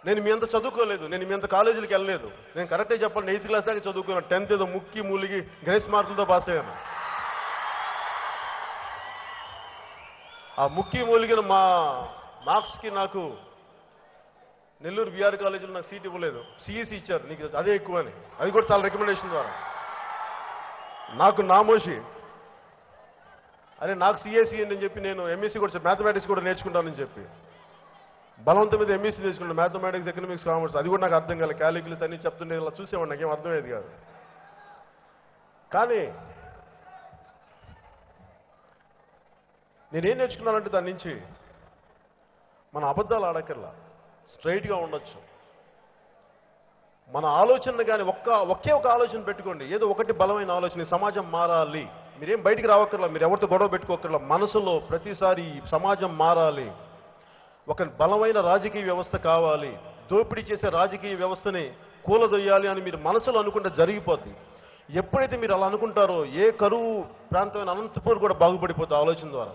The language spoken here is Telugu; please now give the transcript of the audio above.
నేను మీ అంత చదువుకోలేదు, నేను మీ అంత కాలేజీలకు వెళ్ళలేదు. నేను కరెక్టే చెప్పాలి, 8th క్లాస్ దాకా చదువుకున్నాను. 10th ఏదో ముక్కి మూలిగి గ్రేస్ మార్కులతో పాస్ అయ్యాను. ఆ ముక్కి మూలిగిన మా మార్క్స్కి నాకు నెల్లూరు బీఆర్ కాలేజీలో నాకు సీట్ ఇవ్వలేదు. సిఈసి ఇచ్చారు, నీకు అదే ఎక్కువ అని. అది కూడా చాలా రికమెండేషన్ ద్వారా. నాకు నామోషి, అరే నాకు సిఎస్సి అని చెప్పి నేను ఎంఎస్సి కూడా మ్యాథమెటిక్స్ కూడా నేర్చుకుంటానని చెప్పి బలవంతం మీద ఎంఎస్సి నేర్చుకున్నాను. Mathematics, economics, commerce. అది కూడా నాకు అర్థం కాలేదు. క్యాలిక్యులస్ అన్ని చెప్తుండే ఇలా చూసేవాడు, నాకేం అర్థమయ్యేది కాదు. కానీ నేనేం నేర్చుకున్నానంటే దాని నుంచి మన అబద్ధాలు ఆడక్కర్లా, స్ట్రైట్గా ఉండొచ్చు. మన ఆలోచన కానీ ఒకే ఒక ఆలోచన పెట్టుకోండి, ఏదో ఒకటి బలమైన ఆలోచన. సమాజం మారాలి, మీరేం బయటికి రావక్కర్లా, మీరు ఎవరితో గొడవ పెట్టుకోకర్లా. మనసులో ప్రతిసారి సమాజం మారాలి, ఒక బలమైన రాజకీయ వ్యవస్థ కావాలి, దోపిడీ చేసే రాజకీయ వ్యవస్థని కూలదొయ్యాలి అని మీరు మనసులో అనుకుంటే జరిగిపోద్ది. ఎప్పుడైతే మీరు అలా అనుకుంటారో ఏ కరువు ప్రాంతమైన అనంతపూర్ కూడా బాగుపడిపోతుంది ఆలోచన ద్వారా.